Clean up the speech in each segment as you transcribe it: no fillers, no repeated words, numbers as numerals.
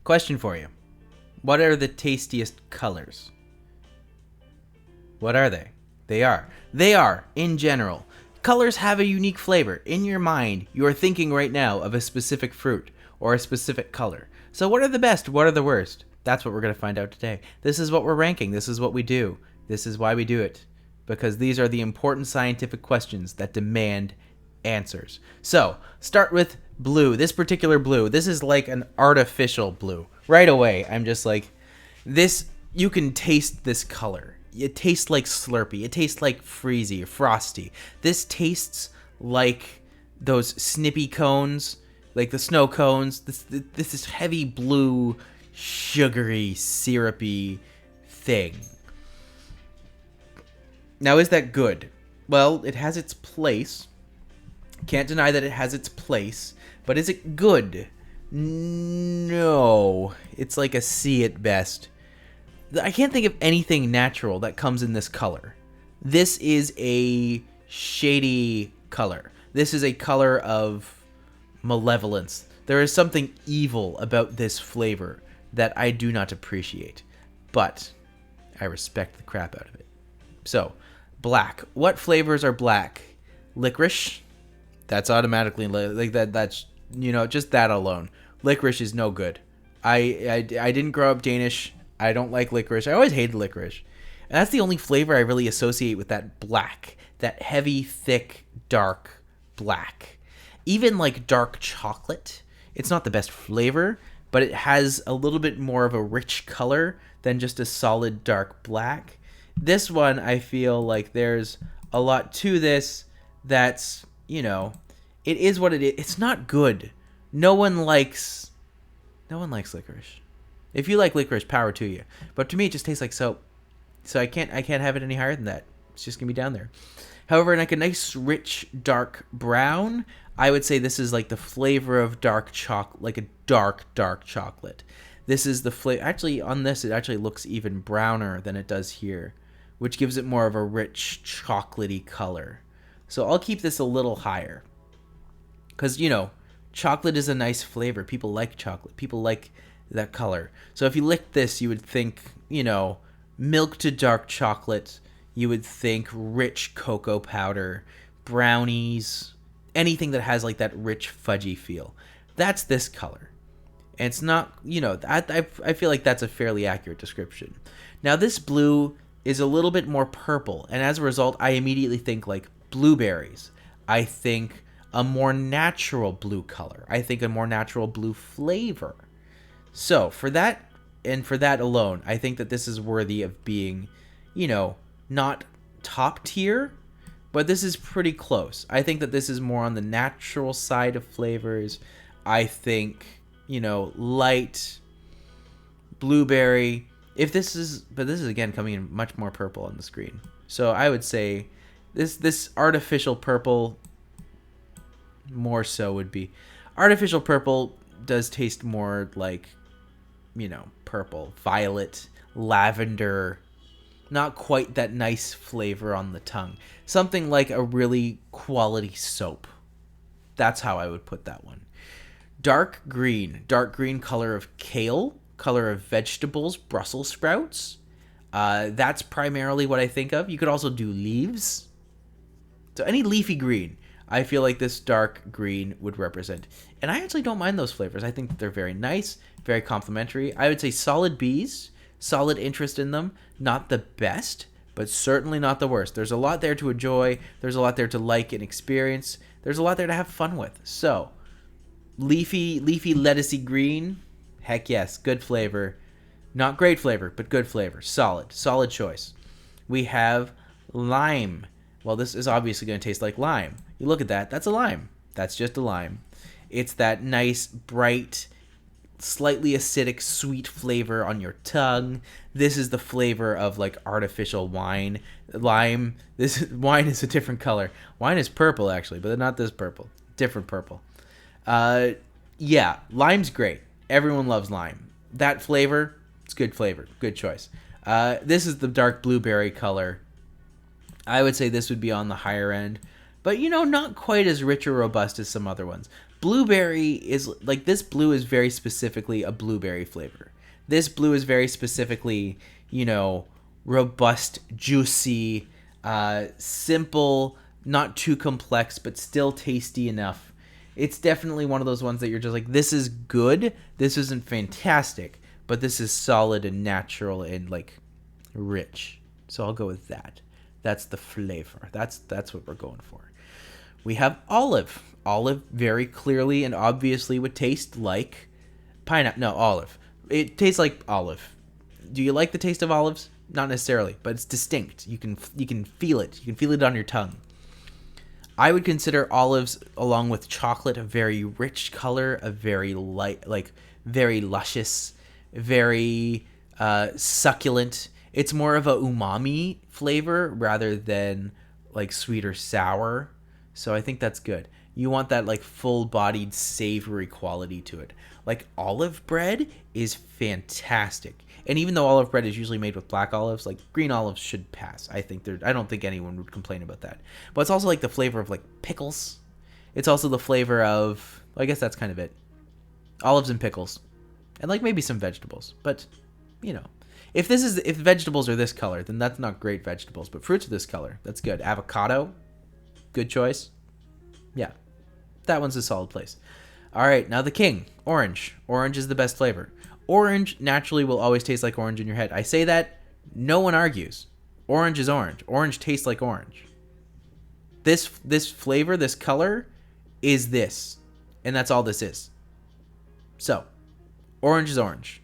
Question for you. What are the tastiest colors? What are they? They are, in general. Colors have a unique flavor. In your mind, you are thinking right now of a specific fruit or a specific color. So what are the best? What are the worst? That's what we're going to find out today. This is what we're ranking. This is what we do. This is why we do it. Because these are the important scientific questions that demand answers. So, start with blue. This particular blue, this is like an artificial blue. Right away, I'm just like, this, you can taste this color. It tastes like Slurpee. It tastes like Freezy or Frosty. This tastes like those snippy cones, like the snow cones. This is heavy blue, sugary, syrupy thing. Now, is that good? Well, it has its place. Can't deny that it has its place. But is it good? No. It's like a C at best. I can't think of anything natural that comes in this color. This is a shady color. This is a color of malevolence. There is something evil about this flavor that I do not appreciate. But I respect the crap out of it. So, black. What flavors are black? Licorice. That's automatically like that. That's, you know, just that alone. Licorice is no good. I didn't grow up Danish. I don't like licorice. I always hated licorice. And that's the only flavor I really associate with that black. That heavy, thick, dark black. Even like dark chocolate. It's not the best flavor, but it has a little bit more of a rich color than just a solid dark black. This one, I feel like there's a lot to this that's, you know, it is what it is. It's not good. No one likes licorice. If you like licorice, power to you. But to me, it just tastes like soap. So I can't have it any higher than that. It's just gonna be down there. However, in like a nice, rich, dark brown, I would say this is like the flavor of dark chocolate, like a dark chocolate. This is the flavor. Actually, on this, it actually looks even browner than it does here, which gives it more of a rich, chocolatey color. So I'll keep this a little higher. Because, you know, chocolate is a nice flavor. People like chocolate. People like that color. So if you licked this, you would think, you know, milk to dark chocolate. You would think rich cocoa powder, brownies, anything that has like that rich fudgy feel. That's this color. And it's not, you know, I feel like that's a fairly accurate description. Now this blue is a little bit more purple, and as a result, I immediately think like blueberries. I think a more natural blue color. I think a more natural blue flavor. So for that, and for that alone, I think that this is worthy of being, you know, not top tier, but this is pretty close. I think that this is more on the natural side of flavors. I think, you know, light blueberry. But this is again coming in much more purple on the screen. So I would say this artificial purple more so would be artificial purple does taste more like, you know, purple, violet, lavender, not quite that nice flavor on the tongue. Something like a really quality soap. That's how I would put that one. Dark green color of kale, color of vegetables, Brussels sprouts. That's primarily what I think of. You could also do leaves. So any leafy green, I feel like this dark green would represent. And I actually don't mind those flavors. I think that they're very nice, very complimentary. I would say solid Bs, solid interest in them. Not the best, but certainly not the worst. There's a lot there to enjoy. There's a lot there to like and experience. There's a lot there to have fun with. So, leafy lettucey green, heck yes, good flavor. Not great flavor, but good flavor. Solid choice. We have lime. Well, this is obviously going to taste like lime. You look at that, that's a lime. That's just a lime. It's that nice, bright, slightly acidic, sweet flavor on your tongue. This is the flavor of like artificial wine. Lime, wine is a different color. Wine is purple actually, but not this purple. Different purple. Yeah, lime's great. Everyone loves lime. That flavor, it's good flavor. Good choice. This is the dark blueberry color. I would say this would be on the higher end. but not quite as rich or robust as some other ones. Blueberry is like, this blue is very specifically a blueberry flavor. This blue is very specifically, robust, juicy, simple, not too complex, but still tasty enough. It's definitely one of those ones that you're just like, this is good. This isn't fantastic, but this is solid and natural and like rich. So I'll go with that. That's the flavor. That's what we're going for. We have olive. Olive very clearly and obviously would taste like pineapple. No, olive. It tastes like olive. Do you like the taste of olives? Not necessarily, but it's distinct. You can feel it. You can feel it on your tongue. I would consider olives, along with chocolate, a very rich color, a very light, like very luscious, very succulent. It's more of a umami flavor rather than like sweet or sour. So I think that's good. You want that like full-bodied, savory quality to it. Like olive bread is fantastic. And even though olive bread is usually made with black olives, like green olives should pass. I don't think anyone would complain about that. But it's also like the flavor of like pickles. It's also the flavor of, I guess that's kind of it. Olives and pickles. And like maybe some vegetables. But, if vegetables are this color, then that's not great vegetables. But fruits are this color. That's good. Avocado, good choice. Yeah, that one's a solid place. All right, now the king, orange. Orange is the best flavor. Orange naturally will always taste like orange in your head. I say that, no one argues. Orange is orange. Orange tastes like orange. This flavor, this color, is this. And that's all this is. So, orange is orange.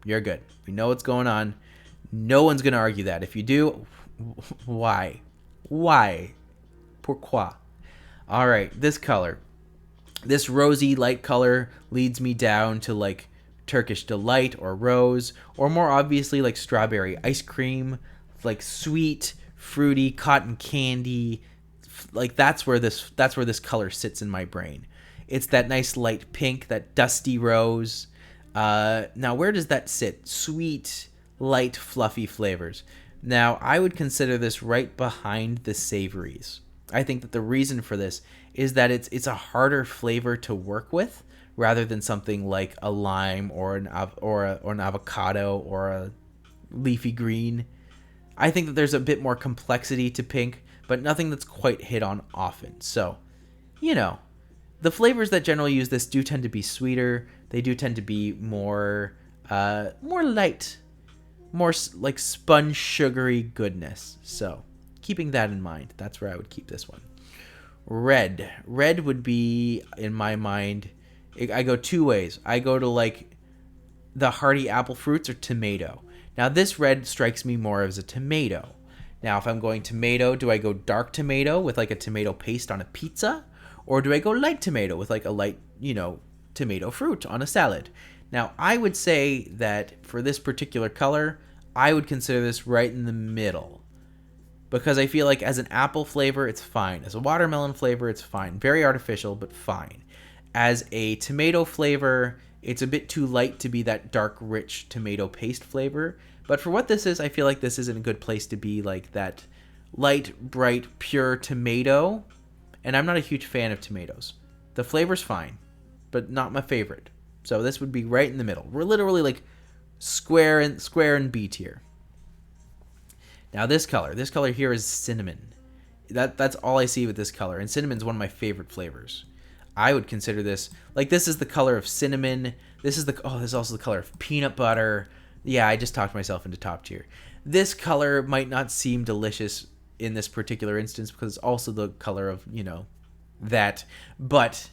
You're good. We know what's going on. No one's going to argue that. If you do, why? Why? Pourquoi? All right, this color. This rosy light color leads me down to like Turkish Delight or Rose, or more obviously like strawberry ice cream, like sweet, fruity, cotton candy. Like that's where this color sits in my brain. It's that nice light pink, that dusty rose. Now where does that sit? Sweet, light, fluffy flavors. Now I would consider this right behind the savories. I think that the reason for this is that it's a harder flavor to work with rather than something like a lime or an avocado or a leafy green. I think that there's a bit more complexity to pink, but nothing that's quite hit on often. So, the flavors that generally use this do tend to be sweeter. They do tend to be more light, more like sponge sugary goodness. So, keeping that in mind, that's where I would keep this one. Red would be, in my mind, I go two ways. I go to like the hearty apple fruits or tomato. Now this red strikes me more as a tomato. Now if I'm going tomato, do I go dark tomato with like a tomato paste on a pizza? Or do I go light tomato with like a light, tomato fruit on a salad? Now I would say that for this particular color, I would consider this right in the middle. Because I feel like as an apple flavor, it's fine. As a watermelon flavor, it's fine. Very artificial, but fine. As a tomato flavor, it's a bit too light to be that dark, rich tomato paste flavor. But for what this is, I feel like this isn't a good place to be like that light, bright, pure tomato. And I'm not a huge fan of tomatoes. The flavor's fine, but not my favorite. So this would be right in the middle. We're literally like square and B tier. Now this color here is cinnamon. That's all I see with this color, and cinnamon's one of my favorite flavors. I would consider this is the color of cinnamon. This is also the color of peanut butter. Yeah, I just talked myself into top tier. This color might not seem delicious in this particular instance because it's also the color of, that, but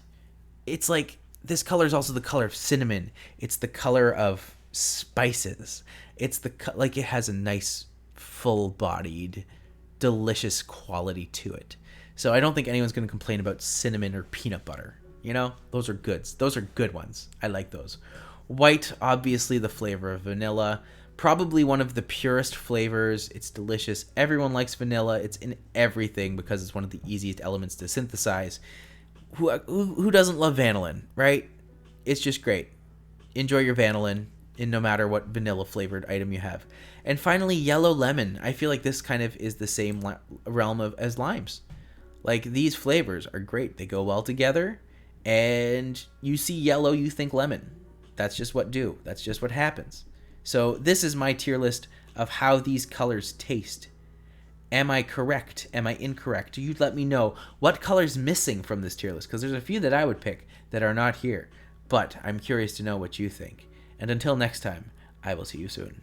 it's like this color is also the color of cinnamon. It's the color of spices. It's it has a nice full-bodied, delicious quality to it. So I don't think anyone's going to complain about cinnamon or peanut butter. Those are goods. Those are good ones. I like those. White, obviously the flavor of vanilla. Probably one of the purest flavors. It's delicious. Everyone likes vanilla. It's in everything because it's one of the easiest elements to synthesize. Who doesn't love vanillin, right? It's just great. Enjoy your vanillin in no matter what vanilla flavored item you have. And finally, yellow lemon. I feel like this kind of is the same realm as limes. Like, these flavors are great. They go well together, and you see yellow, you think lemon. That's just what happens. So this is my tier list of how these colors taste. Am I correct? Am I incorrect? You let me know what color's missing from this tier list, because there's a few that I would pick that are not here. But I'm curious to know what you think. And until next time, I will see you soon.